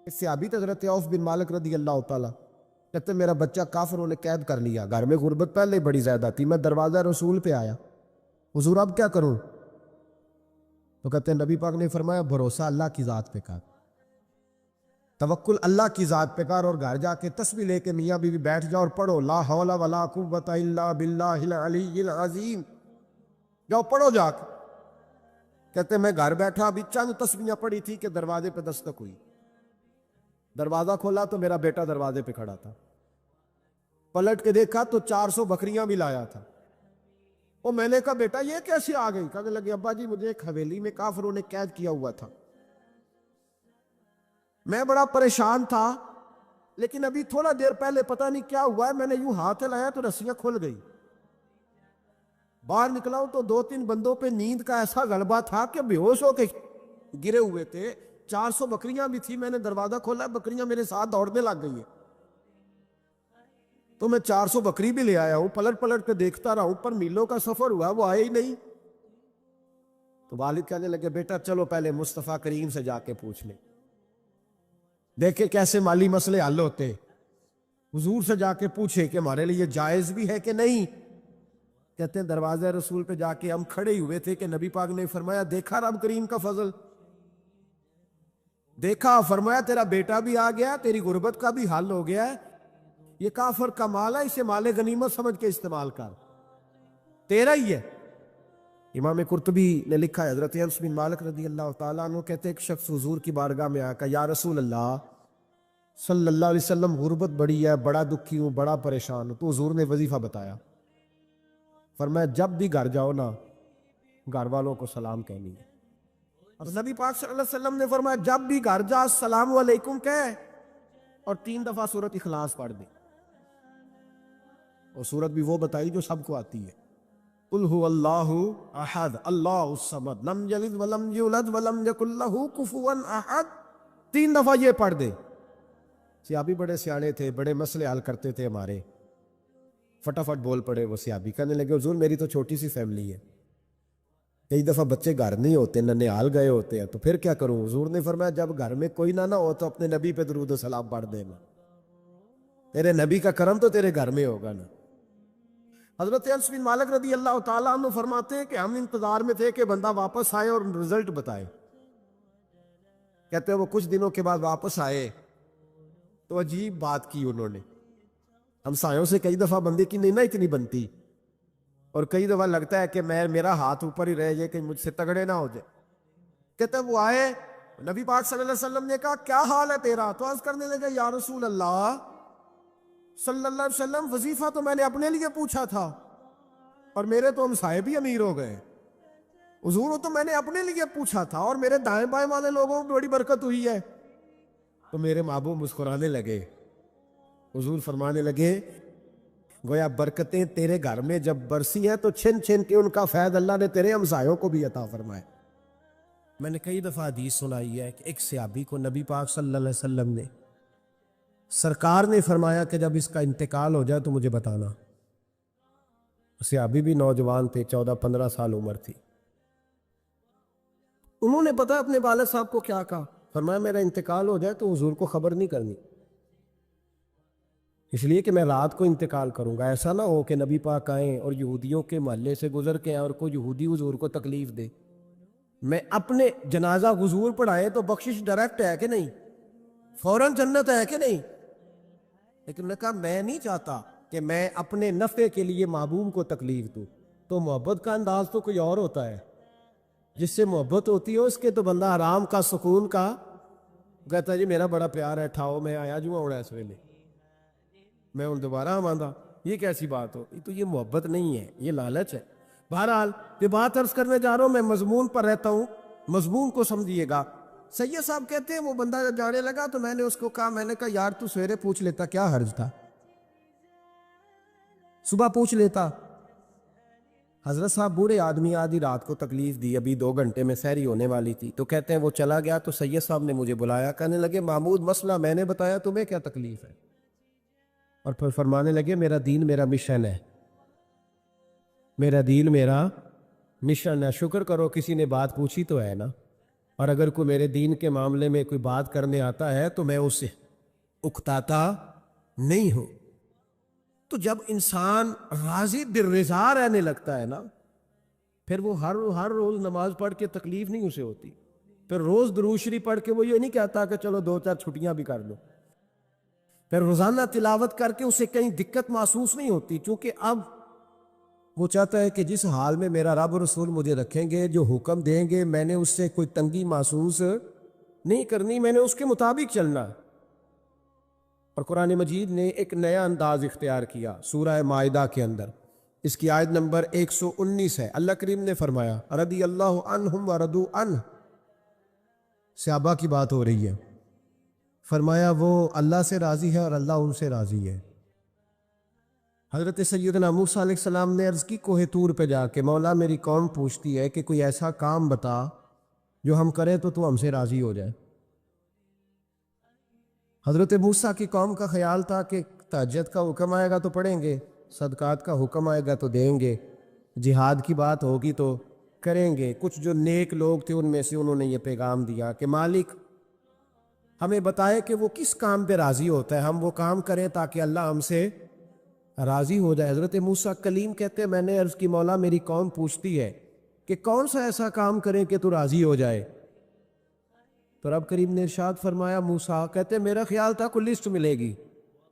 اس سے ابھی تک حضرت عوف بن مالک رضی اللہ تعالیٰ کہتے میرا بچہ کافروں نے قید کر لیا، گھر میں غربت پہلے بڑی زیادہ تھی، میں دروازہ رسول پہ آیا، حضور اب کیا کروں؟ تو کہتے ہیں نبی پاک نے فرمایا بھروسہ اللہ کی ذات پہ کر، توکل اللہ کی ذات پہ کر، اور گھر جا کے تسبیح لے کے میاں بیوی بیٹھ جاؤ اور پڑھو لا حول ولا قوت الا باللہ العلی العظیم، جاؤ پڑھو جا کے۔ کہتے میں گھر بیٹھا، ابھی چند تسبیحاں پڑھی تھی کہ دروازے پہ دستک ہوئی، دروازہ کھولا تو میرا بیٹا دروازے پہ کھڑا تھا، پلٹ کے دیکھا تو 400 بکریاں بھی لایا تھا۔ وہ میں نے کہا بیٹا یہ کیسے آ گئی؟ کہنے لگے ابا جی مجھے ایک حویلی میں کافروں نے قید کیا ہوا تھا، میں بڑا پریشان تھا، لیکن ابھی تھوڑا دیر پہلے پتہ نہیں کیا ہوا ہے، میں نے یوں ہاتھ لایا تو رسیاں کھل گئی، باہر نکلا ہوں تو 2-3 بندوں پہ نیند کا ایسا غلبہ تھا کہ بے ہوش ہو کے گرے ہوئے تھے، 400 بکریاں بھی تھی، میں نے دروازہ کھولا، بکریاں میرے ساتھ دوڑنے لگ گئی ہیں، تو میں 400 بکری بھی لے آیا ہوں، پلٹ پلٹ کے دیکھتا رہا ہوں، پر میلوں کا سفر ہوا وہ آئے ہی نہیں۔ تو والد کہنے لگے بیٹا چلو پہلے مصطفیٰ کریم سے جا کے پوچھ لیں، دیکھیں کیسے مالی مسئلے حل ہوتے، حضور سے جا کے پوچھے کہ ہمارے لیے جائز بھی ہے کہ نہیں۔ کہتے ہیں دروازہ رسول پہ جا کے ہم کھڑے ہوئے تھے کہ نبی پاک نے فرمایا دیکھا رب کریم کا فضل، دیکھا، فرمایا تیرا بیٹا بھی آ گیا، تیری غربت کا بھی حل ہو گیا ہے، یہ کافر کا مال ہے، اسے مال غنیمت سمجھ کے استعمال کر، تیرا ہی ہے۔ امام قرطبی نے لکھا ہے حضرت انس بن مالک رضی اللہ تعالیٰ عنہ کہتے ایک شخص حضور کی بارگاہ میں آیا، کہا یا رسول اللہ صلی اللہ علیہ وسلم غربت بڑی ہے، بڑا دکھی ہوں، بڑا پریشان ہوں۔ تو حضور نے وظیفہ بتایا، فرمایا جب بھی گھر جاؤ نا گھر والوں کو سلام کہنی ہے، اور نبی پاک صلی اللہ علیہ وسلم نے فرمایا جب بھی گھر جا السلام علیکم کہے اور 3 دفعہ سورۃ اخلاص پڑھ دے، اور سورت بھی وہ بتائی جو سب کو آتی ہے، قل هو اللہ احد اللہ الصمد لم یلد ولم یولد ولم یکن لہ کفوا احد، 3 دفعہ یہ پڑھ دے۔ صحابی بڑے سیانے تھے، بڑے مسئلے حل کرتے تھے ہمارے، فٹافٹ بول پڑے وہ صحابی، کہنے لگے حضور میری تو چھوٹی سی فیملی ہے، کئی دفعہ بچے گھر نہیں ہوتے، ننیال گئے ہوتے ہیں، تو پھر کیا کروں؟ حضور نے فرمایا جب گھر میں کوئی نہ ہو تو اپنے نبی پہ درود و سلام پڑھ دینا، تیرے نبی کا کرم تو تیرے گھر میں ہوگا نا۔ حضرت انس بن مالک رضی اللہ تعالیٰ عنہ فرماتے ہیں کہ ہم انتظار میں تھے کہ بندہ واپس آئے اور رزلٹ بتائے، کہتے ہیں وہ کچھ دنوں کے بعد واپس آئے تو عجیب بات کی انہوں نے، ہمسایوں سے کئی دفعہ بندے کی نہیں نا اتنی بنتی، اور کئی دفعہ لگتا ہے کہ میرا ہاتھ اوپر ہی رہ جائے کہ مجھ سے تگڑے نہ ہو جائے۔ کہتے ہیں وہ آئے، نبی پاک صلی اللہ علیہ وسلم نے کہا کیا حال ہے تیرا؟ تو عرض کرنے لگے یا رسول اللہ صلی اللہ علیہ وسلم وظیفہ تو میں نے اپنے لیے پوچھا تھا اور میرے تو ہمسائے بھی امیر ہو گئے، حضور تو میں نے اپنے لیے پوچھا تھا اور میرے دائیں بائیں والے لوگوں کو بڑی برکت ہوئی ہے۔ تو میرے محبوب مسکرانے لگے، حضور فرمانے لگے گویا برکتیں تیرے گھر میں جب برسی ہیں تو چھن چھن کے ان کا فیض اللہ نے تیرے ہمسایوں کو بھی عطا فرمائے۔ میں نے کئی دفعہ حدیث سنائی ہے کہ ایک صحابی کو نبی پاک صلی اللہ علیہ وسلم نے سرکار نے فرمایا کہ جب اس کا انتقال ہو جائے تو مجھے بتانا، صحابی بھی نوجوان تھے، 14-15 سال عمر تھی، انہوں نے پتا اپنے والد صاحب کو کیا کہا، فرمایا میرا انتقال ہو جائے تو حضور کو خبر نہیں کرنی، اس لیے کہ میں رات کو انتقال کروں گا، ایسا نہ ہو کہ نبی پاک آئیں اور یہودیوں کے محلے سے گزر کے آئیں اور کوئی یہودی حضور کو تکلیف دے، میں اپنے جنازہ حضور پڑھائے تو بخشش ڈائریکٹ ہے کہ نہیں، فوراً جنت ہے کہ نہیں، لیکن نے کہا میں نہیں چاہتا کہ میں اپنے نفع کے لیے محبوب کو تکلیف دوں۔ تو محبت کا انداز تو کوئی اور ہوتا ہے، جس سے محبت ہوتی ہے اس کے تو بندہ آرام کا سکون کا کہتا ہے جی میرا بڑا پیار ہے، ٹھاؤ میں آیا جو ہونا اس ویلے میں ان دوبارہ آماندہ، یہ کیسی بات ہو؟ تو یہ محبت نہیں ہے، یہ لالچ ہے۔ بہرحال یہ بات عرض کرنے جا رہا ہوں، میں مضمون پر رہتا ہوں، مضمون کو سمجھیے گا۔ سید صاحب کہتے ہیں وہ بندہ جانے لگا تو میں نے اس کو کہا، میں نے کہا یار تو سویرے پوچھ لیتا، کیا حرج تھا، صبح پوچھ لیتا۔ حضرت صاحب بوڑھے آدمی، آدھی رات کو تکلیف دی، ابھی 2 گھنٹے میں سحری ہونے والی تھی، تو کہتے ہیں وہ چلا گیا تو سید صاحب نے مجھے بلایا، کہنے لگے محمود مسئلہ میں نے بتایا، تمہیں کیا تکلیف ہے؟ اور پھر فرمانے لگے میرا دین میرا مشن ہے، میرا دین میرا مشن ہے، شکر کرو کسی نے بات پوچھی تو ہے نا، اور اگر کوئی میرے دین کے معاملے میں کوئی بات کرنے آتا ہے تو میں اس سے اکتاتا نہیں ہوں۔ تو جب انسان راضی بالرضا رہنے لگتا ہے نا، پھر وہ ہر روز نماز پڑھ کے تکلیف نہیں اسے ہوتی، پھر روز درود شریف پڑھ کے وہ یہ نہیں کہتا کہ چلو 2-4 چھٹیاں بھی کر لو، پھر روزانہ تلاوت کر کے اسے کہیں دقت محسوس نہیں ہوتی، چونکہ اب وہ چاہتا ہے کہ جس حال میں میرا رب رسول مجھے رکھیں گے، جو حکم دیں گے، میں نے اس سے کوئی تنگی محسوس نہیں کرنی، میں نے اس کے مطابق چلنا۔ اور قرآن مجید نے ایک نیا انداز اختیار کیا سورہ مائدہ کے اندر، اس کی آیت نمبر 119 ہے۔ اللہ کریم نے فرمایا رضی اللہ عنہم ورضوا عنہ، صحابہ کی بات ہو رہی ہے، فرمایا وہ اللہ سے راضی ہے اور اللہ ان سے راضی ہے۔ حضرت سیدنا موسیٰ علیہ السلام نے عرض کی کوہ طور پہ جا کے، مولا میری قوم پوچھتی ہے کہ کوئی ایسا کام بتا جو ہم کریں تو تو ہم سے راضی ہو جائے۔ حضرت موسیٰ کی قوم کا خیال تھا کہ تہجد کا حکم آئے گا تو پڑھیں گے، صدقات کا حکم آئے گا تو دیں گے، جہاد کی بات ہوگی تو کریں گے۔ کچھ جو نیک لوگ تھے ان میں سے انہوں نے یہ پیغام دیا کہ مالک ہمیں بتائے کہ وہ کس کام پہ راضی ہوتا ہے، ہم وہ کام کریں تاکہ اللہ ہم سے راضی ہو جائے۔ حضرت موسیٰ کلیم کہتے ہیں میں نے عرض کی مولا میری قوم پوچھتی ہے کہ کون سا ایسا کام کریں کہ تو راضی ہو جائے، تو رب کریم نے ارشاد فرمایا موسیٰ کہتے ہیں میرا خیال تھا کوئی لسٹ ملے گی،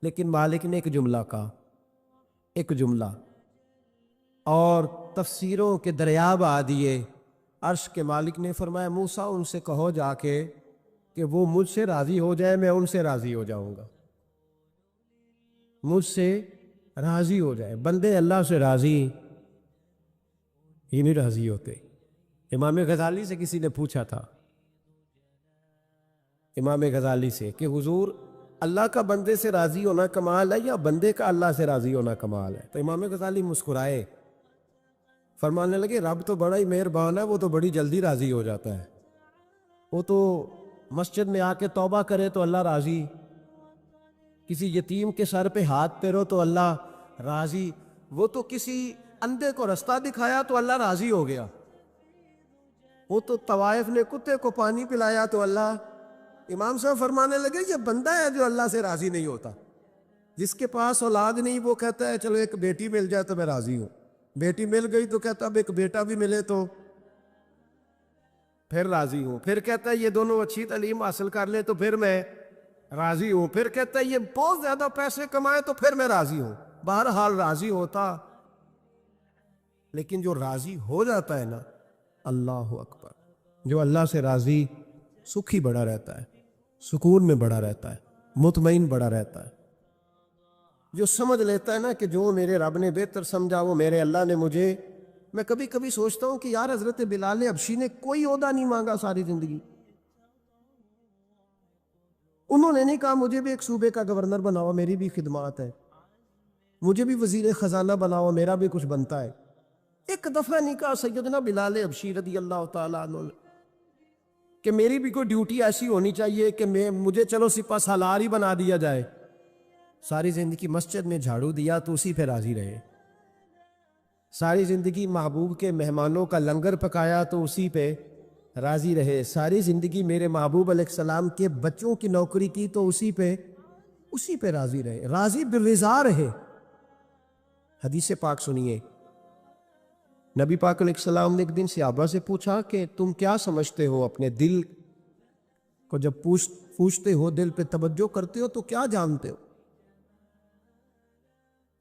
لیکن مالک نے ایک جملہ کہا، ایک جملہ، اور تفسیروں کے دریا بہا دیے۔ عرش کے مالک نے فرمایا موسیٰ ان سے کہو جا کے کہ وہ مجھ سے راضی ہو جائے، میں ان سے راضی ہو جاؤں گا، مجھ سے راضی ہو جائے۔ بندے اللہ سے راضی ہی نہیں راضی ہوتے۔ امام غزالی سے کسی نے پوچھا تھا، امام غزالی سے، کہ حضور اللہ کا بندے سے راضی ہونا کمال ہے یا بندے کا اللہ سے راضی ہونا کمال ہے؟ تو امام غزالی مسکرائے، فرمانے لگے رب تو بڑا ہی مہربان ہے، وہ تو بڑی جلدی راضی ہو جاتا ہے، وہ تو مسجد میں آ کے توبہ کرے تو اللہ راضی، کسی یتیم کے سر پہ ہاتھ پھیرو تو اللہ راضی، وہ تو کسی اندھے کو رستہ دکھایا تو اللہ راضی ہو گیا، وہ تو طوائف نے کتے کو پانی پلایا تو اللہ۔ امام صاحب فرمانے لگے یہ بندہ ہے جو اللہ سے راضی نہیں ہوتا، جس کے پاس اولاد نہیں وہ کہتا ہے چلو ایک بیٹی مل جائے تو میں راضی ہوں، بیٹی مل گئی تو کہتا اب ایک بیٹا بھی ملے تو پھر راضی ہوں، پھر کہتا ہے یہ دونوں اچھی تعلیم حاصل کر لیں تو پھر میں راضی ہوں، پھر کہتا ہے یہ بہت زیادہ پیسے کمائے تو پھر میں راضی ہوں۔ بہرحال راضی ہوتا، لیکن جو راضی ہو جاتا ہے نا، اللہ اکبر، جو اللہ سے راضی سکھی بڑا رہتا ہے، سکون میں بڑا رہتا ہے، مطمئن بڑا رہتا ہے، جو سمجھ لیتا ہے نا کہ جو میرے رب نے بہتر سمجھا وہ میرے اللہ نے مجھے۔ میں کبھی کبھی سوچتا ہوں کہ یار حضرت بلال حبشی نے کوئی عہدہ نہیں مانگا ساری زندگی، انہوں نے نہیں کہا مجھے بھی ایک صوبے کا گورنر بناؤ میری بھی خدمات ہے، مجھے بھی وزیر خزانہ بناؤ میرا بھی کچھ بنتا ہے۔ ایک دفعہ نہیں کہا سیدنا بلال حبشی رضی اللہ تعالیٰ عنہ کہ میری بھی کوئی ڈیوٹی ایسی ہونی چاہیے کہ مجھے چلو سپہ سالار ہی بنا دیا جائے۔ ساری زندگی مسجد میں جھاڑو دیا تو اسی پہ راضی رہے، ساری زندگی محبوب کے مہمانوں کا لنگر پکایا تو اسی پہ راضی رہے، ساری زندگی میرے محبوب علیہ السلام کے بچوں کی نوکری کی تو اسی پہ راضی رہے، راضی بالرضا رہے۔ حدیث پاک سنیے، نبی پاک علیہ السلام نے ایک دن صحابہ سے پوچھا کہ تم کیا سمجھتے ہو، اپنے دل کو جب پوچھتے ہو، دل پہ توجہ کرتے ہو تو کیا جانتے ہو؟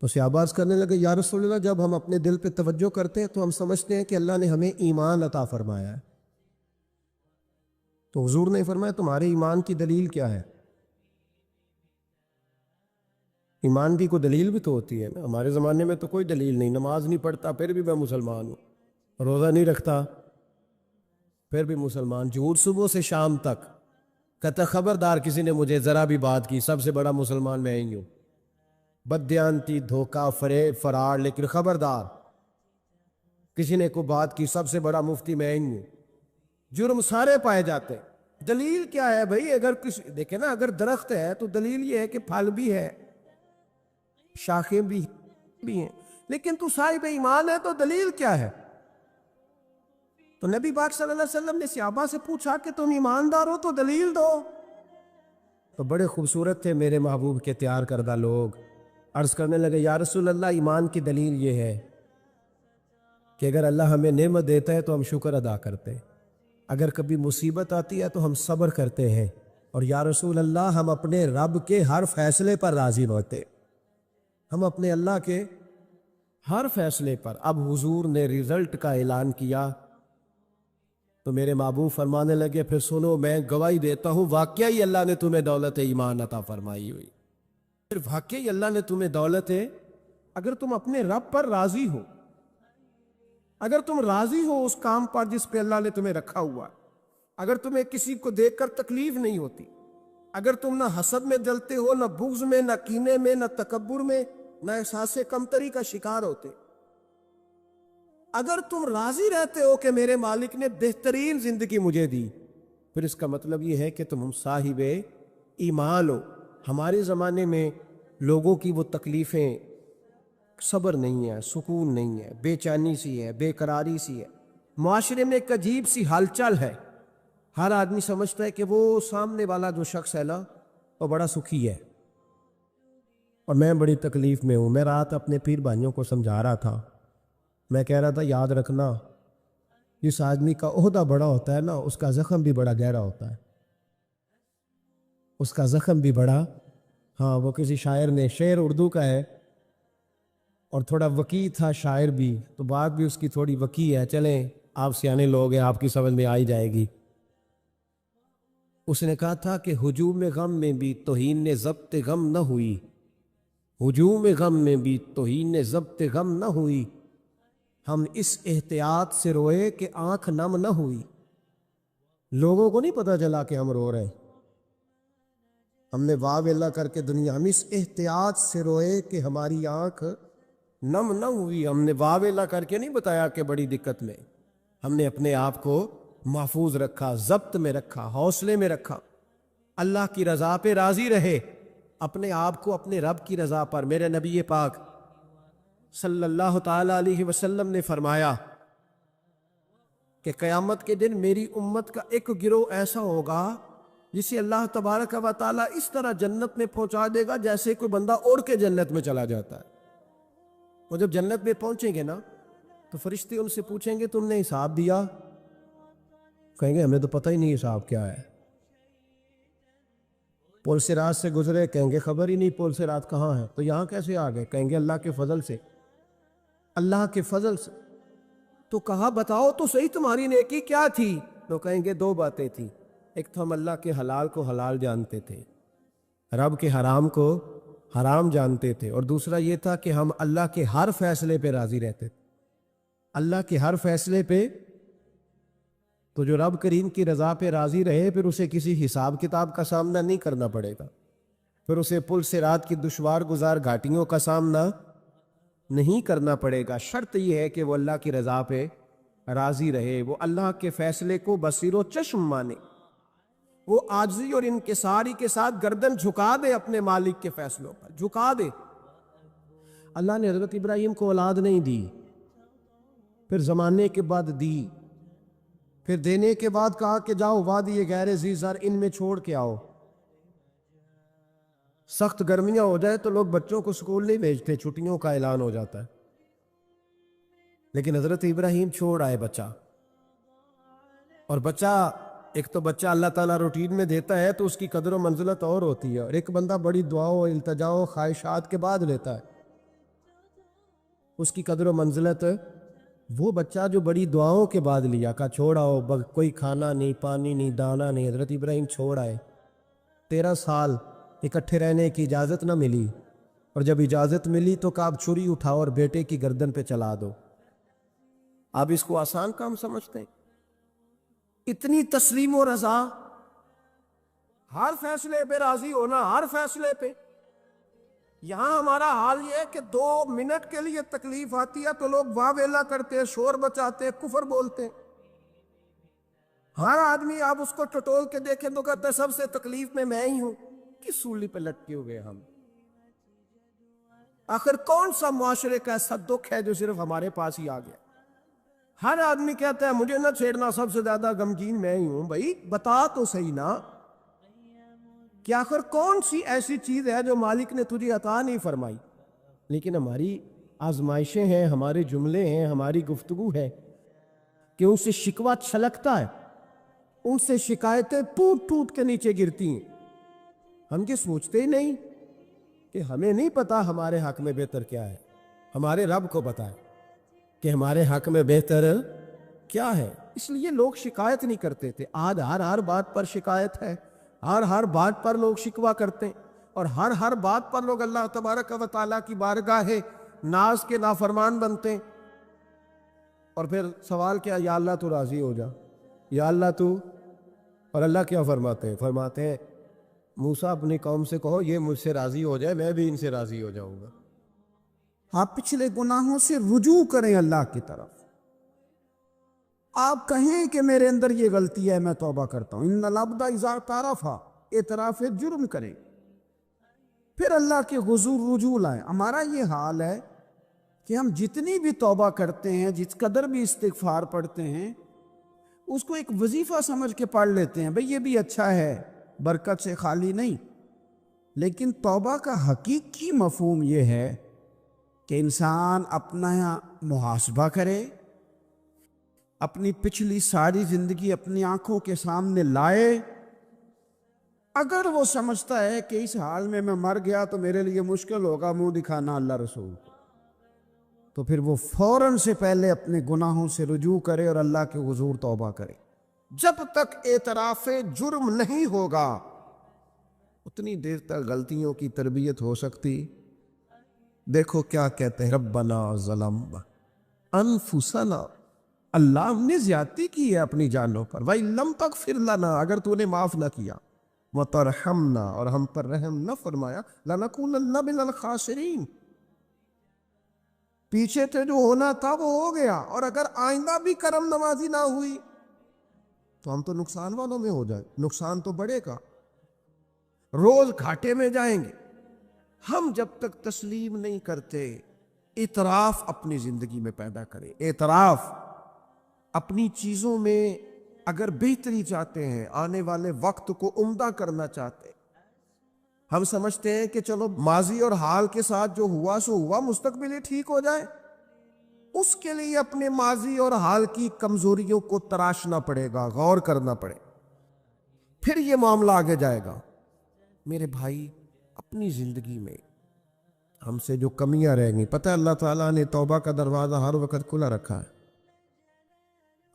تو صحابہ عرض کرنے لگے یا رسول اللہ جب ہم اپنے دل پہ توجہ کرتے ہیں تو ہم سمجھتے ہیں کہ اللہ نے ہمیں ایمان عطا فرمایا ہے۔ تو حضور نے فرمایا تمہارے ایمان کی دلیل کیا ہے؟ ایمان کی کوئی دلیل بھی تو ہوتی ہے نا، ہمارے زمانے میں تو کوئی دلیل نہیں، نماز نہیں پڑھتا پھر بھی میں مسلمان ہوں، روزہ نہیں رکھتا پھر بھی مسلمان، جھوٹ صبح سے شام تک، کہتا خبردار کسی نے مجھے ذرا بھی بات کی سب سے بڑا مسلمان میں ہی ہوں، بددیانتی، دھوکہ، فریب، فرار، لیکن خبردار کسی نے کوئی بات کی سب سے بڑا مفتی میں ہی ہوں۔ جرم سارے پائے جاتے ہیں، دلیل کیا ہے بھائی؟ اگر دیکھیں نا، اگر درخت ہے تو دلیل یہ ہے کہ پھل بھی ہے، شاخیں بھی ہیں، لیکن تو صاحب ایمان ہے تو دلیل کیا ہے؟ تو نبی پاک صلی اللہ علیہ وسلم نے صحابہ سے پوچھا کہ تم ایماندار ہو تو دلیل دو. تو بڑے خوبصورت تھے میرے محبوب کے تیار کردہ لوگ. عرض کرنے لگے یا رسول اللہ ایمان کی دلیل یہ ہے کہ اگر اللہ ہمیں نعمت دیتا ہے تو ہم شکر ادا کرتے ہیں، اگر کبھی مصیبت آتی ہے تو ہم صبر کرتے ہیں، اور یا رسول اللہ ہم اپنے رب کے ہر فیصلے پر راضی ہوتے، ہم اپنے اللہ کے ہر فیصلے پر. اب حضور نے رزلٹ کا اعلان کیا تو میرے محبوب فرمانے لگے پھر سنو میں گواہی دیتا ہوں واقعی اللہ نے تمہیں دولت ایمان عطا فرمائی ہوئی. پھر واقعی اللہ نے تمہیں دولت ہے، اگر تم اپنے رب پر راضی ہو، اگر تم راضی ہو اس کام پر جس پہ اللہ نے تمہیں رکھا ہوا، اگر تمہیں کسی کو دیکھ کر تکلیف نہیں ہوتی، اگر تم نہ حسد میں جلتے ہو، نہ بغض میں، نہ کینے میں، نہ تکبر میں، نہ احساس کمتری کا شکار ہوتے، اگر تم راضی رہتے ہو کہ میرے مالک نے بہترین زندگی مجھے دی، پھر اس کا مطلب یہ ہے کہ تم صاحب ایمان ہو. ہمارے زمانے میں لوگوں کی وہ تکلیفیں، صبر نہیں ہے، سکون نہیں ہے، بے چینی سی ہے، بے قراری سی ہے، معاشرے میں ایک عجیب سی ہلچل ہے. ہر آدمی سمجھتا ہے کہ وہ سامنے والا جو شخص ہے نا وہ بڑا سکھی ہے اور میں بڑی تکلیف میں ہوں. میں رات اپنے پیر بھائیوں کو سمجھا رہا تھا، میں کہہ رہا تھا یاد رکھنا جس آدمی کا عہدہ بڑا ہوتا ہے نا اس کا زخم بھی بڑا گہرا ہوتا ہے، اس کا زخم بھی بڑا. ہاں وہ کسی شاعر نے، شعر اردو کا ہے اور تھوڑا وقی تھا شاعر بھی، تو بات بھی اس کی تھوڑی وقی ہے، چلیں آپ سیانے لوگ ہیں آپ کی سمجھ میں آئی جائے گی. اس نے کہا تھا کہ ہجوم غم میں بھی توہین ضبط غم نہ ہوئی، ہجوم غم میں بھی توہین ضبط غم نہ ہوئی، ہم اس احتیاط سے روئے کہ آنکھ نم نہ ہوئی. لوگوں کو نہیں پتا چلا کہ ہم رو رہے ہیں، ہم نے واہ اللہ کر کے دنیا، ہم اس احتیاط سے روئے کہ ہماری آنکھ نم نہ ہوئی. ہم نے واہ اللہ کر کے نہیں بتایا کہ بڑی دقت میں، ہم نے اپنے آپ کو محفوظ رکھا، ضبط میں رکھا، حوصلے میں رکھا، اللہ کی رضا پہ راضی رہے، اپنے آپ کو اپنے رب کی رضا پر. میرے نبی پاک صلی اللہ تعالی علیہ وسلم نے فرمایا کہ قیامت کے دن میری امت کا ایک گروہ ایسا ہوگا جسے اللہ تبارک و تعالیٰ اس طرح جنت میں پہنچا دے گا جیسے کوئی بندہ اڑ کے جنت میں چلا جاتا ہے. وہ جب جنت میں پہنچیں گے نا تو فرشتے ان سے پوچھیں گے تم نے حساب دیا؟ کہیں گے ہمیں تو پتہ ہی نہیں حساب کیا ہے. پل صراط سے گزرے، کہیں گے خبر ہی نہیں پل صراط کہاں ہے، تو یہاں کیسے آ گئے؟ کہیں گے اللہ کے فضل سے، اللہ کے فضل سے. تو کہا بتاؤ تو صحیح تمہاری نیکی کیا تھی؟ تو کہیں گے دو باتیں تھیں، ایک تو ہم اللہ کے حلال کو حلال جانتے تھے، رب کے حرام کو حرام جانتے تھے، اور دوسرا یہ تھا کہ ہم اللہ کے ہر فیصلے پہ راضی رہتے تھے، اللہ کے ہر فیصلے پہ. تو جو رب کریم کی رضا پہ راضی رہے پھر اسے کسی حساب کتاب کا سامنا نہیں کرنا پڑے گا، پھر اسے پل صراط کی دشوار گزار گھاٹیوں کا سامنا نہیں کرنا پڑے گا. شرط یہ ہے کہ وہ اللہ کی رضا پہ راضی رہے، وہ اللہ کے فیصلے کو بصیر و چشم مانے، وہ عاجزی اور انکساری کے ساتھ گردن جھکا دے اپنے مالک کے فیصلوں پر، جھکا دے. اللہ نے حضرت ابراہیم کو اولاد نہیں دی، پھر زمانے کے بعد دی، پھر دینے کے بعد کہا کہ جاؤ وادی غیر ذی زر ان میں چھوڑ کے آؤ. سخت گرمیاں ہو جائے تو لوگ بچوں کو سکول نہیں بھیجتے، چھٹیوں کا اعلان ہو جاتا ہے، لیکن حضرت ابراہیم چھوڑ آئے بچہ. اور بچہ، ایک تو بچہ اللہ تعالیٰ روٹین میں دیتا ہے تو اس کی قدر و منزلت اور ہوتی ہے، اور ایک بندہ بڑی دعاؤں التجاؤں خواہشات کے بعد لیتا ہے، اس کی قدر و منزلت. وہ بچہ جو بڑی دعاؤں کے بعد لیا، کہا چھوڑاؤ، کوئی کھانا نہیں، پانی نہیں، دانا نہیں، حضرت ابراہیم چھوڑ آئے. 13 سال اکٹھے رہنے کی اجازت نہ ملی، اور جب اجازت ملی تو کہا اب چھری اٹھاؤ اور بیٹے کی گردن پہ چلا دو. آپ اس کو آسان کام سمجھتے ہیں؟ اتنی تسلیم و رضا، ہر فیصلے پہ راضی ہونا، ہر فیصلے پہ. یہاں ہمارا حال یہ ہے کہ 2 منٹ کے لیے تکلیف آتی ہے تو لوگ واہ ویلا کرتے، شور بچاتے، کفر بولتے. ہر آدمی آپ اس کو ٹٹول کے دیکھیں تو کہتا ہے سب سے تکلیف میں ہی ہوں. کس سولی پہ لٹکے ہوئے ہم؟ آخر کون سا معاشرے کا ایسا دکھ ہے جو صرف ہمارے پاس ہی آ گیا؟ ہر آدمی کہتا ہے مجھے نہ چھیڑنا، سب سے زیادہ غمگین میں ہی ہوں۔ بھائی بتا تو صحیح نا کہ آخر کون سی ایسی چیز ہے جو مالک نے تجھے عطا نہیں فرمائی؟ لیکن ہماری آزمائشیں ہیں، ہمارے جملے ہیں، ہماری گفتگو ہے کہ ان سے شکوہ چھلکتا ہے، ان سے شکایتیں ٹوٹ ٹوٹ کے نیچے گرتی ہیں۔ ہم یہ سوچتے ہی نہیں کہ ہمیں نہیں پتا ہمارے حق میں بہتر کیا ہے، ہمارے رب کو پتا ہے کہ ہمارے حق میں بہتر کیا ہے۔ اس لیے لوگ شکایت نہیں کرتے تھے، آج ہر بات پر شکایت ہے، ہر بات پر لوگ شکوہ کرتے ہیں، اور ہر بات پر لوگ اللہ تبارک و تعالیٰ کی بارگاہ ناز کے نافرمان بنتے ہیں۔ اور پھر سوال کیا، یا اللہ تو راضی ہو جا، یا اللہ تو، اور اللہ کیا فرماتے ہیں؟ فرماتے ہیں موسیٰ اپنی قوم سے کہو یہ مجھ سے راضی ہو جائے، میں بھی ان سے راضی ہو جاؤں گا۔ آپ پچھلے گناہوں سے رجوع کریں اللہ کی طرف، آپ کہیں کہ میرے اندر یہ غلطی ہے، میں توبہ کرتا ہوں۔ ان العبد اذا اعترف، اعتراف جرم کریں، پھر اللہ کے حضور رجوع لائیں۔ ہمارا یہ حال ہے کہ ہم جتنی بھی توبہ کرتے ہیں، جس قدر بھی استغفار پڑھتے ہیں، اس کو ایک وظیفہ سمجھ کے پڑھ لیتے ہیں، بھئی یہ بھی اچھا ہے، برکت سے خالی نہیں۔ لیکن توبہ کا حقیقی مفہوم یہ ہے کہ انسان اپنا محاسبہ کرے، اپنی پچھلی ساری زندگی اپنی آنکھوں کے سامنے لائے۔ اگر وہ سمجھتا ہے کہ اس حال میں مر گیا تو میرے لیے مشکل ہوگا منہ دکھانا اللہ رسول کو، تو پھر وہ فوراً سے پہلے اپنے گناہوں سے رجوع کرے اور اللہ کے حضور توبہ کرے۔ جب تک اعتراف جرم نہیں ہوگا اتنی دیر تک غلطیوں کی تربیت ہو سکتی۔ دیکھو کیا کہتے ہیں، ربنا ظلم انفسنا، اللہ ہم نے زیادتی کی ہے اپنی جانوں پر، وَإِن لَمْ تَغْفِرْ لَنَا، اگر تو نے معاف نہ کیا، وَتَرْحَمْنَا، اور ہم پر رحم نہ فرمایا، لَنَكُونَنَّ مِنَ الْخَاسِرِينَ، پیچھے سے جو ہونا تھا وہ ہو گیا، اور اگر آئندہ بھی کرم نوازی نہ ہوئی تو ہم تو نقصان والوں میں ہو جائیں، نقصان تو بڑھے گا، روز گھاٹے میں جائیں گے۔ ہم جب تک تسلیم نہیں کرتے، اعتراف اپنی زندگی میں پیدا کریں، اعتراف اپنی چیزوں میں اگر بہتری چاہتے ہیں، آنے والے وقت کو عمدہ کرنا چاہتے ہیں۔ ہم سمجھتے ہیں کہ چلو ماضی اور حال کے ساتھ جو ہوا سو ہوا، مستقبل ہی ٹھیک ہو جائے، اس کے لیے اپنے ماضی اور حال کی کمزوریوں کو تراشنا پڑے گا، غور کرنا پڑے، پھر یہ معاملہ آگے جائے گا۔ میرے بھائی، اپنی زندگی میں ہم سے جو کمیاں رہ گئی، پتہ ہے اللہ تعالیٰ نے توبہ کا دروازہ ہر وقت کھلا رکھا ہے،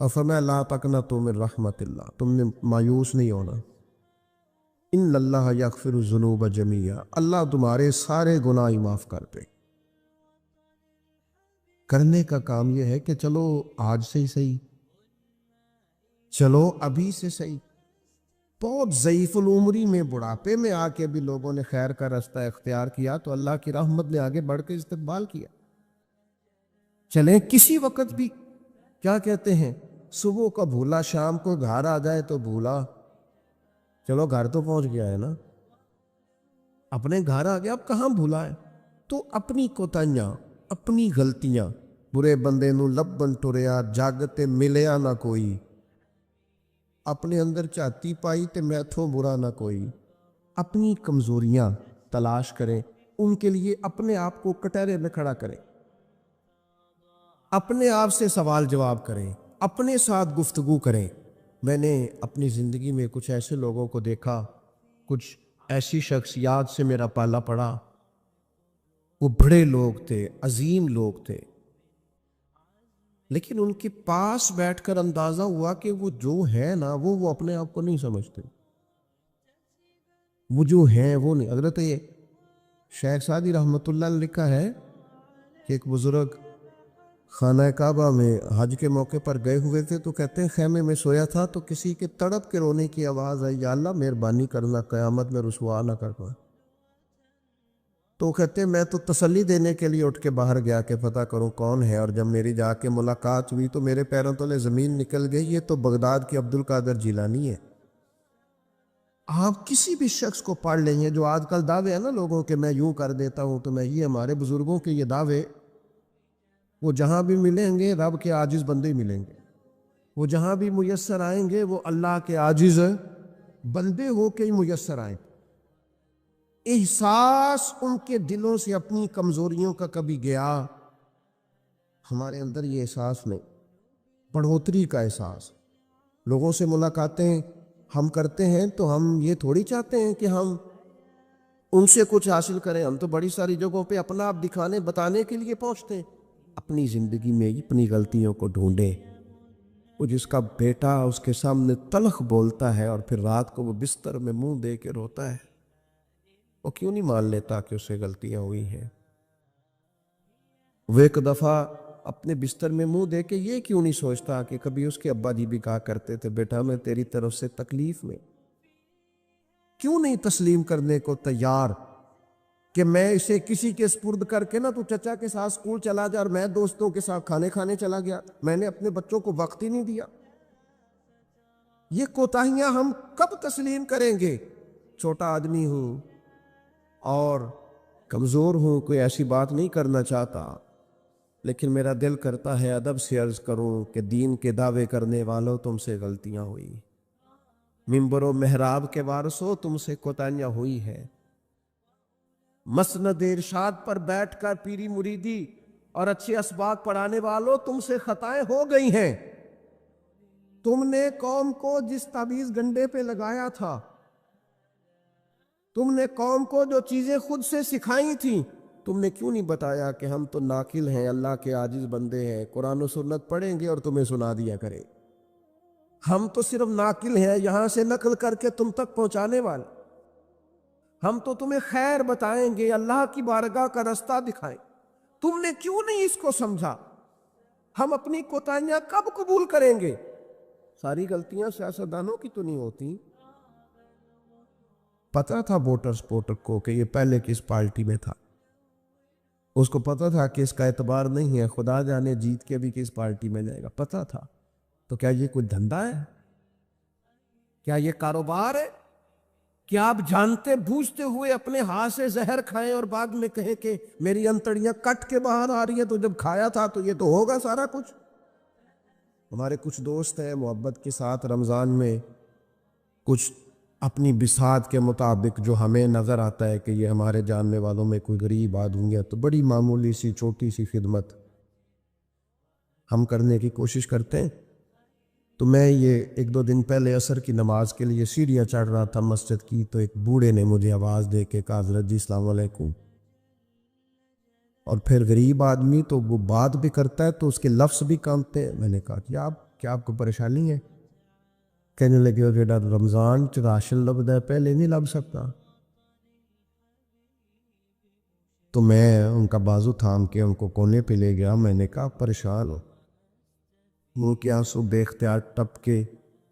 اور فرمایا لا تقنطوا من رحمت اللہ، تم نے مایوس نہیں ہونا، ان اللہ یغفر الذنوب جمیعا، اللہ تمہارے سارے گناہ ہی معاف کر دے۔ کرنے کا کام یہ ہے کہ چلو آج سے ہی صحیح، چلو ابھی سے صحیح۔ بہت ضعیف العمری میں، بڑھاپے میں آ کے بھی لوگوں نے خیر کا راستہ اختیار کیا تو اللہ کی رحمت نے آگے بڑھ کے استقبال کیا۔ چلیں کسی وقت بھی، کیا کہتے ہیں، صبح کا بھولا شام کو گھر آ جائے تو بھولا، چلو گھر تو پہنچ گیا ہے نا، اپنے گھر آ گیا، اب کہاں بھولا ہے؟ تو اپنی کوتاہیاں، اپنی غلطیاں، برے بندے نو لبن ٹریا جاگتے ملیا نہ کوئی، اپنے اندر چاتی پائی تے میتھوں برا نہ کوئی، اپنی کمزوریاں تلاش کریں، ان کے لیے اپنے آپ کو کٹہرے میں کھڑا کریں، اپنے آپ سے سوال جواب کریں، اپنے ساتھ گفتگو کریں۔ میں نے اپنی زندگی میں کچھ ایسے لوگوں کو دیکھا، کچھ ایسی شخصیات سے میرا پالا پڑا، وہ بڑے لوگ تھے، عظیم لوگ تھے، لیکن ان کے پاس بیٹھ کر اندازہ ہوا کہ وہ جو ہے نا وہ اپنے آپ کو نہیں سمجھتے، وہ جو ہیں وہ نہیں۔ حضرت شیخ سعدی رحمۃ اللہ نے لکھا ہے کہ ایک بزرگ خانہ کعبہ میں حج کے موقع پر گئے ہوئے تھے، تو کہتے ہیں خیمے میں سویا تھا تو کسی کے تڑپ کے رونے کی آواز آئی، یا اللہ مہربانی کرنا قیامت میں رسوا نہ کر پائے۔ تو کہتے ہیں میں تو تسلی دینے کے لیے اٹھ کے باہر گیا کہ پتہ کروں کون ہے، اور جب میری جا کے ملاقات ہوئی تو میرے پیروں تلے زمین نکل گئی، یہ تو بغداد کی عبد القادر جیلانی ہے۔ آپ کسی بھی شخص کو پڑھ لیں گے، جو آج کل دعوے ہیں نا لوگوں کے، میں یوں کر دیتا ہوں تو میں یہ، ہمارے بزرگوں کے یہ دعوے وہ جہاں بھی ملیں گے رب کے عاجز بندے ملیں گے، وہ جہاں بھی میسر آئیں گے وہ اللہ کے عاجز بندے ہو کے ہی میسر آئیں۔ احساس ان کے دلوں سے اپنی کمزوریوں کا کبھی گیا؟ ہمارے اندر یہ احساس نہیں، بڑھوتری کا احساس۔ لوگوں سے ملاقاتیں ہم کرتے ہیں تو ہم یہ تھوڑی چاہتے ہیں کہ ہم ان سے کچھ حاصل کریں، ہم تو بڑی ساری جگہوں پہ اپنا آپ دکھانے بتانے کے لیے پہنچتے ہیں۔ اپنی زندگی میں اپنی غلطیوں کو ڈھونڈیں۔ وہ جس کا بیٹا اس کے سامنے تلخ بولتا ہے اور پھر رات کو وہ بستر میں منہ دے کے روتا ہے، وہ کیوں نہیں مان لیتا کہ اس سے غلطیاں ہوئی ہیں؟ وہ ایک دفعہ اپنے بستر میں منہ دے کے یہ کیوں نہیں سوچتا کہ کبھی اس کے ابا جی بھی کہا کرتے تھے بیٹا میں تیری طرف سے تکلیف میں؟ کیوں نہیں تسلیم کرنے کو تیار کہ میں اسے کسی کے سپرد کر کے نا تو چچا کے ساتھ اسکول چلا جا اور میں دوستوں کے ساتھ کھانے کھانے چلا گیا، میں نے اپنے بچوں کو وقت ہی نہیں دیا؟ یہ کوتاہیاں ہم کب تسلیم کریں گے؟ چھوٹا آدمی ہوں اور کمزور ہوں، کوئی ایسی بات نہیں کرنا چاہتا، لیکن میرا دل کرتا ہے ادب سے عرض کروں کہ دین کے دعوے کرنے والوں تم سے غلطیاں ہوئی، منبر و محراب کے وارثوں تم سے کوتاہیاں ہوئی ہیں، مسند ارشاد پر بیٹھ کر پیری مریدی اور اچھے اسباق پڑھانے والوں تم سے خطائیں ہو گئی ہیں۔ تم نے قوم کو جس تعویذ گنڈے پہ لگایا تھا، تم نے قوم کو جو چیزیں خود سے سکھائی تھیں، تم نے کیوں نہیں بتایا کہ ہم تو ناقل ہیں، اللہ کے عاجز بندے ہیں، قرآن و سنت پڑھیں گے اور تمہیں سنا دیا کریں، ہم تو صرف ناقل ہیں، یہاں سے نقل کر کے تم تک پہنچانے والے، ہم تو تمہیں خیر بتائیں گے، اللہ کی بارگاہ کا رستہ دکھائیں۔ تم نے کیوں نہیں اس کو سمجھا؟ ہم اپنی کوتاہیاں کب قبول کریں گے؟ ساری غلطیاں سیاستدانوں کی تو نہیں ہوتی۔ پتہ تھا ووٹر سپورٹر کو کہ یہ پہلے کس پارٹی میں تھا، اس کو پتہ تھا کہ اس کا اعتبار نہیں ہے، خدا جانے جیت کے بھی کس پارٹی میں جائے گا، پتہ تھا۔ تو کیا یہ کوئی دھندا ہے؟ کیا یہ کاروبار ہے؟ کیا آپ جانتے بوجھتے ہوئے اپنے ہاتھ سے زہر کھائیں اور بعد میں کہیں کہ میری انتڑیاں کٹ کے باہر آ رہی ہیں، تو جب کھایا تھا تو یہ تو ہوگا سارا کچھ؟ ہمارے کچھ دوست ہیں محبت کے ساتھ رمضان میں کچھ اپنی بساط کے مطابق جو ہمیں نظر آتا ہے کہ یہ ہمارے جاننے والوں میں کوئی غریب آدمی ہے تو بڑی معمولی سی چھوٹی سی خدمت ہم کرنے کی کوشش کرتے ہیں۔ تو میں یہ ایک دو دن پہلے عصر کی نماز کے لیے سیڑھیاں چڑھ رہا تھا مسجد کی، تو ایک بوڑھے نے مجھے آواز دے کے کہا حضرت جی السلام علیکم، اور پھر غریب آدمی تو وہ بات بھی کرتا ہے تو اس کے لفظ بھی کانپتے ہیں۔ میں نے کہا کہ کیا آپ کو پریشانی ہے؟ کہنے لگے جیڑا رمضان چ راشن لبدا ہے پہلے نہیں لب سکتا۔ تو میں ان کا بازو تھام کے ان کو کونے پہ لے گیا، میں نے کہا پریشان ہو، منہ کے آنسو بے اختیار ٹپ کے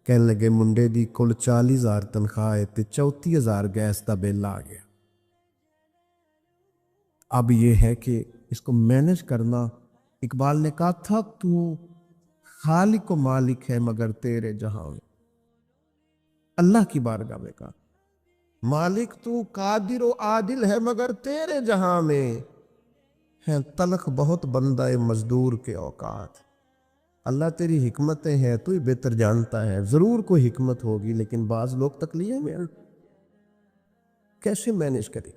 کہنے لگے منڈے دی کل 40,000 تنخواہ ہے تے 34,000 گیس دا بل آ گیا، اب یہ ہے کہ اس کو مینج کرنا۔ اقبال نے کہا تھا تو خالق و مالک ہے مگر تیرے جہاں میں، اللہ کی بارگاہ میں کہا مالک تو قادر و عادل ہے مگر تیرے جہاں میں ہے تلخ بہت بندہ مزدور کے اوقات۔ اللہ تیری حکمتیں ہیں تو ہی بہتر جانتا ہے، ضرور کوئی حکمت ہوگی لیکن بعض لوگ تکلیف میں کیسے مینج کریں؟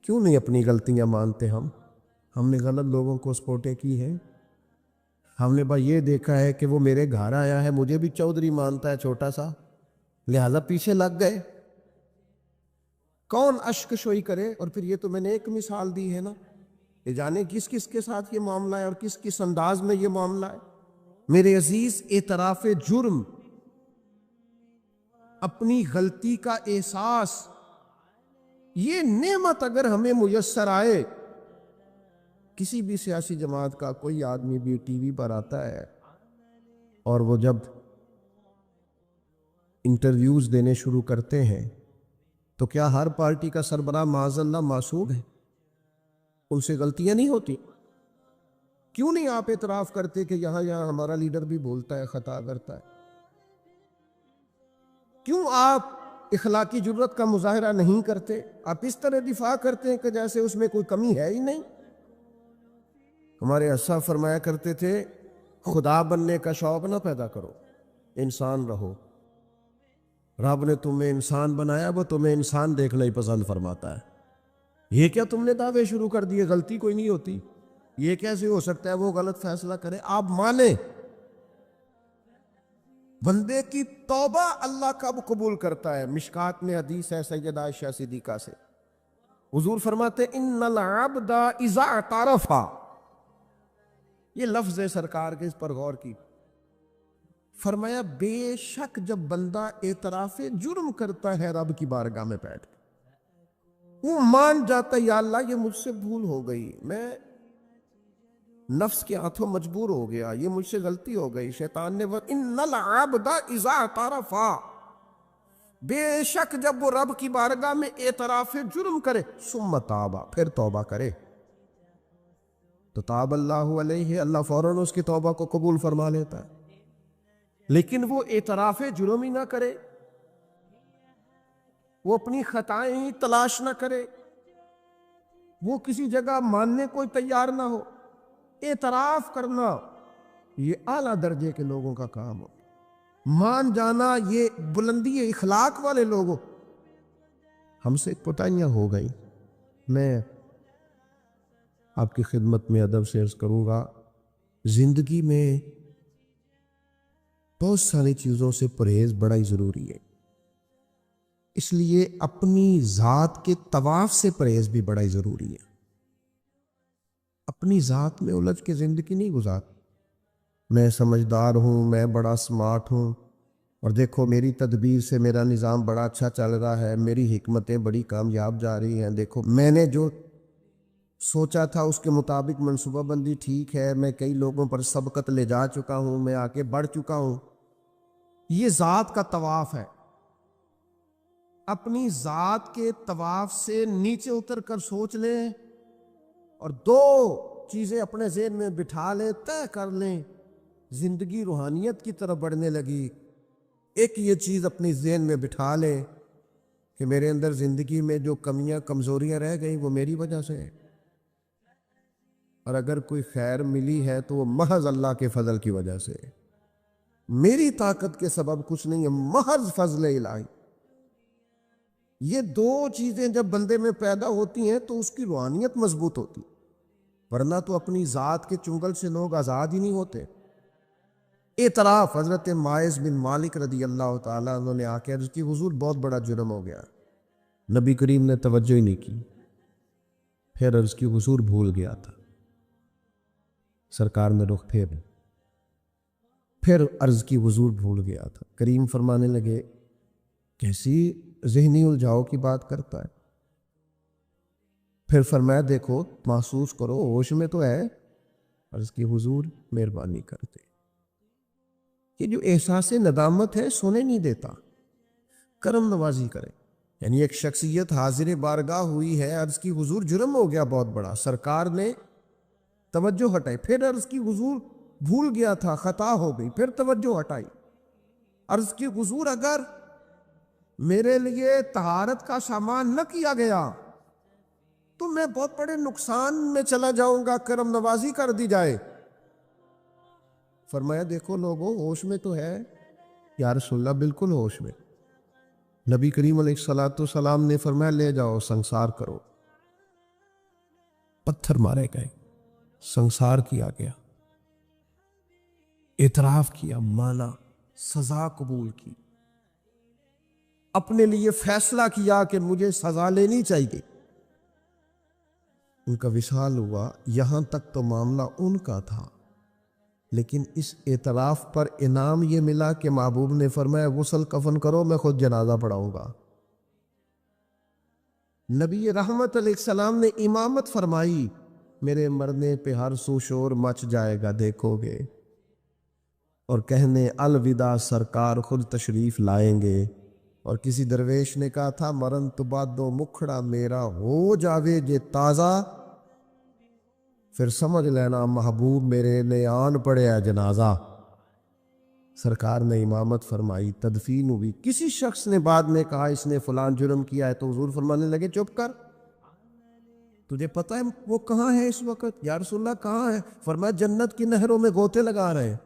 کیوں نہیں اپنی غلطیاں مانتے؟ ہم نے غلط لوگوں کو سپورٹیں کی ہیں، ہم نے بھائی یہ دیکھا ہے کہ وہ میرے گھر آیا ہے، مجھے بھی چودھری مانتا ہے چھوٹا سا، لہذا پیچھے لگ گئے۔ کون اشک شوئی کرے؟ اور پھر یہ تو میں نے ایک مثال دی ہے نا، یہ جانے کس کس کے ساتھ یہ معاملہ ہے اور کس کس انداز میں یہ معاملہ ہے۔ میرے عزیز، اعتراف جرم، اپنی غلطی کا احساس، یہ نعمت اگر ہمیں میسر آئے، کسی بھی سیاسی جماعت کا کوئی آدمی بھی ٹی وی پر آتا ہے اور وہ جب انٹرویوز دینے شروع کرتے ہیں تو کیا ہر پارٹی کا سربراہ معاذ اللہ معصوم ہے؟ ان سے غلطیاں نہیں ہوتی؟ کیوں نہیں آپ اعتراف کرتے کہ یہاں ہمارا لیڈر بھی بولتا ہے، خطا کرتا ہے؟ کیوں آپ اخلاقی جرت کا مظاہرہ نہیں کرتے؟ آپ اس طرح دفاع کرتے ہیں کہ جیسے اس میں کوئی کمی ہے ہی نہیں۔ ہمارے اسا فرمایا کرتے تھے خدا بننے کا شوق نہ پیدا کرو، انسان رہو۔ رب نے تمہیں انسان بنایا، وہ تمہیں انسان دیکھنا ہی پسند فرماتا ہے۔ یہ کیا تم نے دعوے شروع کر دیے؟ غلطی کوئی نہیں ہوتی، یہ کیسے ہو سکتا ہے وہ غلط فیصلہ کرے؟ آپ مانیں، بندے کی توبہ اللہ کب قبول کرتا ہے؟ مشکات میں حدیث ہے سیدہ عائشہ صدیقہ سے، حضور فرماتے ان العبد اذا اعترف، یہ لفظ ہے سرکار کے، اس پر غور کی، فرمایا بے شک جب بندہ اعتراف جرم کرتا ہے رب کی بارگاہ میں بیٹھ کے، وہ مان جاتا ہے یا اللہ یہ مجھ سے بھول ہو گئی، میں نفس کے ہاتھوں مجبور ہو گیا، یہ مجھ سے غلطی ہو گئی، شیطان نے ان العبد اذا اعترف، بے شک جب وہ رب کی بارگاہ میں اعتراف جرم کرے، ثم تاب، پھر توبہ کرے، تو تاب اللہ علیہ، اللہ فوراً اس کی توبہ کو قبول فرما لیتا ہے۔ لیکن وہ اعتراف جرم ہی نہ کرے، وہ اپنی خطائیں ہی تلاش نہ کرے، وہ کسی جگہ ماننے کو تیار نہ ہو۔ اعتراف کرنا یہ اعلیٰ درجے کے لوگوں کا کام ہو، مان جانا یہ بلندی اخلاق والے لوگوں۔ ہم سے کوتاہیاں ہو گئی، میں آپ کی خدمت میں ادب سے عرض کروں گا، زندگی میں بہت ساری چیزوں سے پرہیز بڑا ہی ضروری ہے، اس لیے اپنی ذات کے طواف سے پرہیز بھی بڑا ہی ضروری ہے۔ اپنی ذات میں الجھ کے زندگی نہیں گزار، میں سمجھدار ہوں، میں بڑا سمارٹ ہوں، اور دیکھو میری تدبیر سے میرا نظام بڑا اچھا چل رہا ہے، میری حکمتیں بڑی کامیاب جا رہی ہیں، دیکھو میں نے جو سوچا تھا اس کے مطابق منصوبہ بندی ٹھیک ہے، میں کئی لوگوں پر سبقت لے جا چکا ہوں، میں آگے بڑھ چکا ہوں۔ یہ ذات کا طواف ہے۔ اپنی ذات کے طواف سے نیچے اتر کر سوچ لیں اور دو چیزیں اپنے ذہن میں بٹھا لیں، طے کر لیں، زندگی روحانیت کی طرف بڑھنے لگی۔ ایک یہ چیز اپنی ذہن میں بٹھا لیں کہ میرے اندر زندگی میں جو کمیاں کمزوریاں رہ گئیں وہ میری وجہ سے ہیں، اور اگر کوئی خیر ملی ہے تو وہ محض اللہ کے فضل کی وجہ سے ہے، میری طاقت کے سبب کچھ نہیں ہے، محض فضل الہی۔ یہ دو چیزیں جب بندے میں پیدا ہوتی ہیں تو اس کی روحانیت مضبوط ہوتی، ورنہ تو اپنی ذات کے چنگل سے لوگ آزاد ہی نہیں ہوتے۔ اعتراف، حضرت ماعز بن مالک رضی اللہ تعالیٰ عنہ نے آ کے عرض کی حضور بہت بڑا جرم ہو گیا، نبی کریم نے توجہ ہی نہیں کی، پھر عرض کی حضور بھول گیا تھا، سرکار نے رخ پھر عرض کی حضور بھول گیا تھا، کریم فرمانے لگے کیسی ذہنی الجھاؤ کی بات کرتا ہے؟ پھر فرمایا دیکھو محسوس کرو، ہوش میں تو ہے؟ عرض کی حضور مہربانی کرتے، یہ جو احساس ندامت ہے سونے نہیں دیتا، کرم نوازی کرے۔ یعنی ایک شخصیت حاضر بارگاہ ہوئی ہے، عرض کی حضور جرم ہو گیا بہت بڑا، سرکار نے توجہ ہٹائی، پھر عرض کی حضور بھول گیا تھا، خطا ہو گئی، پھر توجہ ہٹائی، عرض کی حضور اگر میرے لیے طہارت کا سامان نہ کیا گیا تو میں بہت بڑے نقصان میں چلا جاؤں گا، کرم نوازی کر دی جائے۔ فرمایا دیکھو لوگوں ہوش میں تو ہے؟ یا رسول اللہ بالکل ہوش میں۔ نبی کریم علیہ السلام نے فرمایا لے جاؤ سنسار کرو، پتھر مارے گئے، سنسار کیا گیا، اعتراف کیا، مانا، سزا قبول کی، اپنے لیے فیصلہ کیا کہ مجھے سزا لینی چاہیے۔ ان کا وصال ہوا، یہاں تک تو معاملہ ان کا تھا، لیکن اس اعتراف پر انعام یہ ملا کہ محبوب نے فرمایا غسل کفن کرو، میں خود جنازہ پڑھاؤں گا۔ نبی رحمت علیہ السلام نے امامت فرمائی، میرے مرنے پہ ہر سو شور مچ جائے گا دیکھو گے، اور کہنے الوداع سرکار خود تشریف لائیں گے۔ اور کسی درویش نے کہا تھا مرن تو بعد دو مکھڑا میرا ہو جاوے جے تازہ، پھر سمجھ لینا محبوب میرے نے آن پڑے ہے جنازہ۔ سرکار نے امامت فرمائی، تدفین ہوئی۔ کسی شخص نے بعد میں کہا اس نے فلان جرم کیا ہے، تو حضور فرمانے لگے چپ کر، تجھے پتہ ہے وہ کہاں ہے اس وقت؟ یا رسول اللہ کہاں ہے؟ فرمایا جنت کی نہروں میں غوطے لگا رہے ہیں۔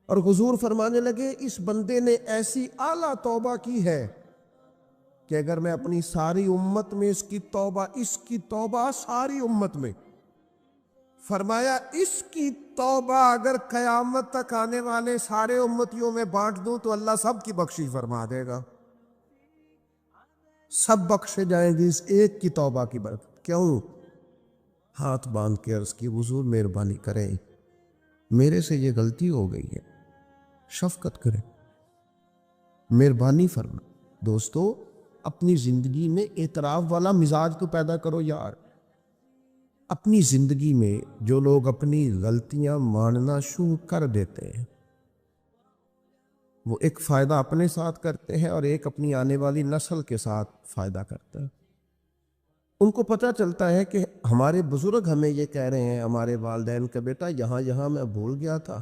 اور حضور فرمانے لگے اس بندے نے ایسی اعلیٰ توبہ کی ہے کہ اگر میں اپنی ساری امت میں اس کی توبہ ساری امت میں، فرمایا اس کی توبہ اگر قیامت تک آنے والے سارے امتیوں میں بانٹ دوں تو اللہ سب کی بخشش فرما دے گا، سب بخشے جائیں گے اس ایک کی توبہ کی برکت۔ کیوں؟ ہاتھ باندھ کے عرض کی حضور مہربانی کریں، میرے سے یہ غلطی ہو گئی ہے، شفقت کریں، مہربانی فرما۔ دوستو اپنی زندگی میں اعتراف والا مزاج تو پیدا کرو یار۔ اپنی زندگی میں جو لوگ اپنی غلطیاں ماننا شروع کر دیتے ہیں وہ ایک فائدہ اپنے ساتھ کرتے ہیں اور ایک اپنی آنے والی نسل کے ساتھ فائدہ کرتا ہے۔ ان کو پتہ چلتا ہے کہ ہمارے بزرگ ہمیں یہ کہہ رہے ہیں، ہمارے والدین کا بیٹا یہاں میں بھول گیا تھا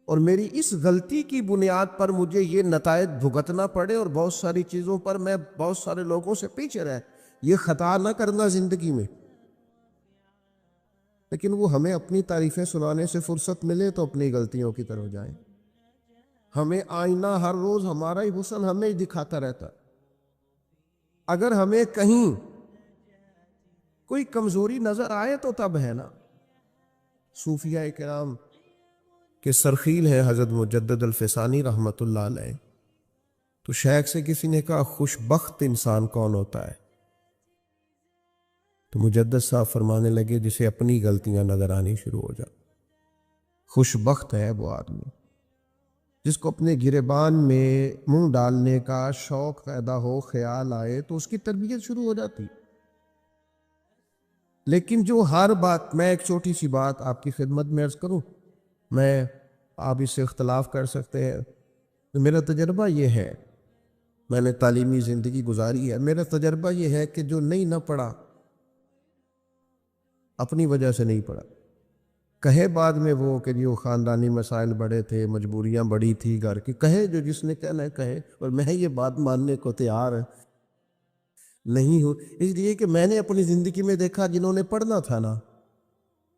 اور میری اس غلطی کی بنیاد پر مجھے یہ نتائج بھگتنا پڑے اور بہت ساری چیزوں پر میں بہت سارے لوگوں سے پیچھے رہ، یہ خطا نہ کرنا زندگی میں۔ لیکن وہ ہمیں اپنی تعریفیں سنانے سے فرصت ملے تو اپنی غلطیوں کی طرف جائیں۔ ہمیں آئینہ ہر روز ہمارا ہی حسن ہمیں دکھاتا رہتا۔ اگر ہمیں کہیں کوئی کمزوری نظر آئے تو تب ہے نا۔ صوفیاء کرام کے سرخیل ہے حضرت مجدد الفسانی رحمۃ اللہ علیہ، تو شیخ سے کسی نے کہا خوش بخت انسان کون ہوتا ہے؟ تو مجدد صاحب فرمانے لگے جسے اپنی غلطیاں نظر آنی شروع ہو جائیں۔ خوش بخت ہے وہ آدمی جس کو اپنے گریبان میں منہ ڈالنے کا شوق پیدا ہو، خیال آئے تو اس کی تربیت شروع ہو جاتی۔ لیکن جو ہر بات، میں ایک چھوٹی سی بات آپ کی خدمت میں عرض کروں، آپ اس سے اختلاف کر سکتے ہیں، تو میرا تجربہ یہ ہے، میں نے تعلیمی زندگی گزاری ہے، میرا تجربہ یہ ہے کہ جو نہیں نہ پڑھا اپنی وجہ سے نہیں پڑھا، کہے بعد میں وہ کہ جو خاندانی مسائل بڑے تھے، مجبوریاں بڑی تھی گھر کی، کہے جو جس نے کہنا ہے کہے، اور میں یہ بات ماننے کو تیار نہیں ہوں، اس لیے کہ میں نے اپنی زندگی میں دیکھا جنہوں نے پڑھنا تھا نا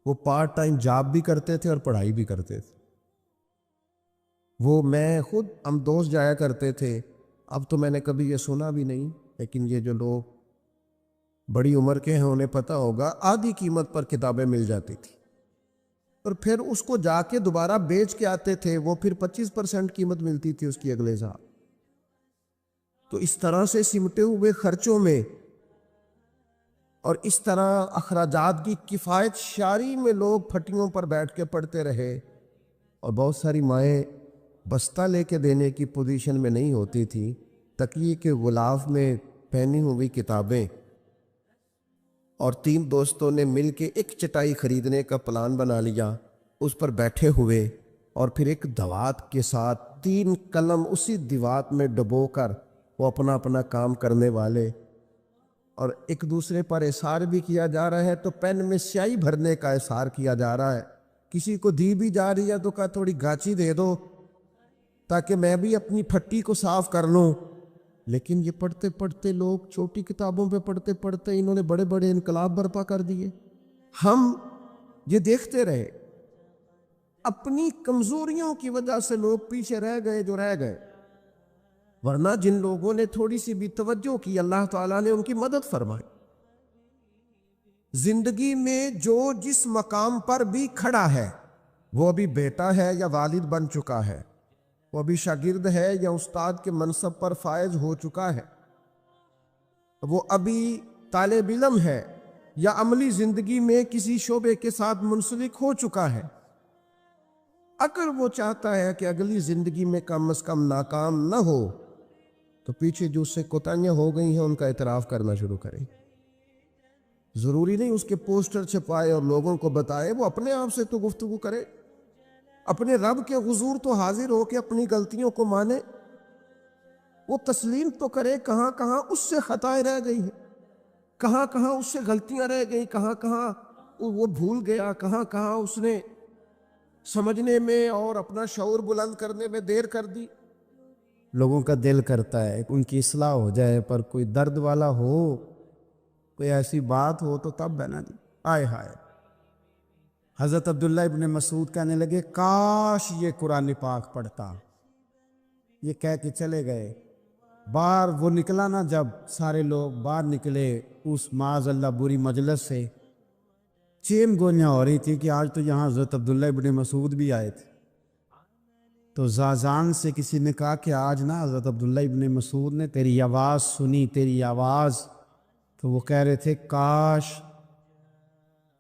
وہ پارٹ ٹائم جاب بھی کرتے تھے اور پڑھائی بھی کرتے تھے۔ وہ میں خود، ہم دوست جایا کرتے تھے، اب تو میں نے کبھی یہ سنا بھی نہیں، لیکن یہ جو لوگ بڑی عمر کے ہیں انہیں پتہ ہوگا، آدھی قیمت پر کتابیں مل جاتی تھی اور پھر اس کو جا کے دوبارہ بیچ کے آتے تھے، وہ پھر 25% قیمت ملتی تھی اس کی اگلے سال۔ تو اس طرح سے سمٹے ہوئے خرچوں میں اور اس طرح اخراجات کی کفایت شاری میں لوگ پھٹیوں پر بیٹھ کے پڑھتے رہے، اور بہت ساری مائیں بستہ لے کے دینے کی پوزیشن میں نہیں ہوتی تھی، تکیے کے غلاف میں پہنی ہوئی کتابیں، اور 3 دوستوں نے مل کے ایک چٹائی خریدنے کا پلان بنا لیا، اس پر بیٹھے ہوئے اور پھر ایک دوات کے ساتھ 3 قلم اسی دوات میں ڈبو کر وہ اپنا اپنا کام کرنے والے، اور ایک دوسرے پر احسار بھی کیا جا رہا ہے، تو پین میں سیاہی بھرنے کا احسار کیا جا رہا ہے، کسی کو دی بھی جا رہی ہے تو کہا تھوڑی گاچی دے دو تاکہ میں بھی اپنی پھٹی کو صاف کر لوں۔ لیکن یہ پڑھتے پڑھتے لوگ، چھوٹی کتابوں پہ پڑھتے پڑھتے انہوں نے بڑے بڑے انقلاب برپا کر دیے۔ ہم یہ دیکھتے رہے، اپنی کمزوریوں کی وجہ سے لوگ پیچھے رہ گئے جو رہ گئے، ورنہ جن لوگوں نے تھوڑی سی بھی توجہ کی اللہ تعالیٰ نے ان کی مدد فرمائی۔ زندگی میں جو جس مقام پر بھی کھڑا ہے، وہ ابھی بیٹا ہے یا والد بن چکا ہے، وہ ابھی شاگرد ہے یا استاد کے منصب پر فائز ہو چکا ہے، وہ ابھی طالب علم ہے یا عملی زندگی میں کسی شعبے کے ساتھ منسلک ہو چکا ہے، اگر وہ چاہتا ہے کہ اگلی زندگی میں کم از کم ناکام نہ ہو تو پیچھے جو اس سے کوتاہیاں ہو گئی ہیں ان کا اعتراف کرنا شروع کرے۔ ضروری نہیں اس کے پوسٹر چھپائے اور لوگوں کو بتائے، وہ اپنے آپ سے تو گفتگو کرے، اپنے رب کے حضور تو حاضر ہو کے اپنی غلطیوں کو مانے، وہ تسلیم تو کرے کہاں کہاں اس سے خطائیں رہ گئی ہیں، کہاں کہاں اس سے غلطیاں رہ گئی، کہاں کہاں وہ بھول گیا، کہاں کہاں اس نے سمجھنے میں اور اپنا شعور بلند کرنے میں دیر کر دی۔ لوگوں کا دل کرتا ہے ان کی اصلاح ہو جائے، پر کوئی درد والا ہو کوئی ایسی بات ہو تو تب ہے نا جی. آئے ہائے. حضرت عبداللہ ابن مسعود کہنے لگے کاش یہ قرآن پاک پڑھتا. یہ کہہ کے چلے گئے. باہر وہ نکلا نا، جب سارے لوگ باہر نکلے اس معاذ اللہ بری مجلس سے، چین گوئیاں ہو رہی تھی کہ آج تو یہاں حضرت عبداللہ ابن مسعود بھی آئے تھے. تو زازان سے کسی نے کہا کہ آج نا حضرت عبداللہ ابن مسعود نے تیری آواز سنی، تیری آواز. تو وہ کہہ رہے تھے کاش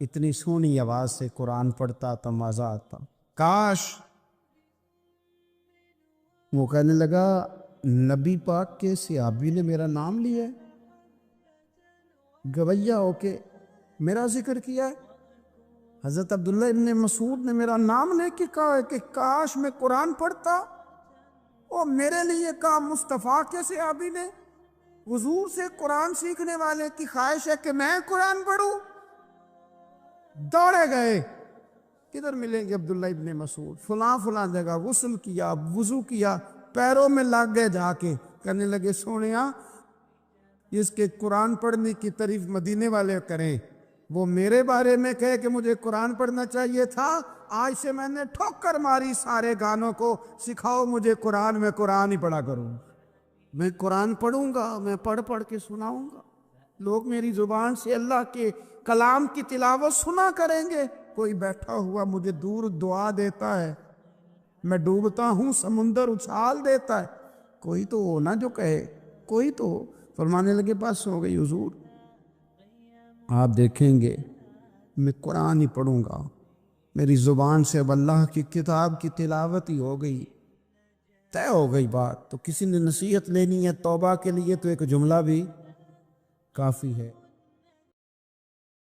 اتنی سونی آواز سے قرآن پڑھتا تو مزہ آتا، کاش. وہ کہنے لگا نبی پاک کے صحابی نے میرا نام لیا ہے، گویا ہو کے میرا ذکر کیا ہے. حضرت عبداللہ ابن مسعود نے میرا نام لے کے کہا ہے کہ کاش میں قرآن پڑھتا، اور میرے لیے کہا مصطفیٰ کے صحابی نے. حضور سے قرآن سیکھنے والے کی خواہش ہے کہ میں قرآن پڑھوں. دوڑے گئے، کدھر ملیں گے عبداللہ ابن مسعود؟ فلاں فلاں جگہ غسل کیا، وضو کیا، پیروں میں لگ گئے جا کے. کہنے لگے سونیا اس کے قرآن پڑھنے کی تعریف مدینے والے کریں، وہ میرے بارے میں کہے کہ مجھے قرآن پڑھنا چاہیے تھا. آج سے میں نے ٹھوکر ماری سارے گانوں کو، سکھاؤ مجھے قرآن، میں قرآن ہی پڑھا کروں. میں قرآن پڑھوں گا، میں پڑھ پڑھ کے سناؤں گا. لوگ میری زبان سے اللہ کے کلام کی تلاوت سنا کریں گے. کوئی بیٹھا ہوا مجھے دور دعا دیتا ہے، میں ڈوبتا ہوں سمندر اچھال دیتا ہے. کوئی تو ہو نا جو کہے، کوئی تو ہو. فرمانے لگے بس ہو گئی حضور، آپ دیکھیں گے میں قرآن ہی پڑھوں گا. میری زبان سے اب اللہ کی کتاب کی تلاوت ہی ہو گئی، طے ہو گئی بات. تو کسی نے نصیحت لینی ہے توبہ کے لیے تو ایک جملہ بھی کافی ہے.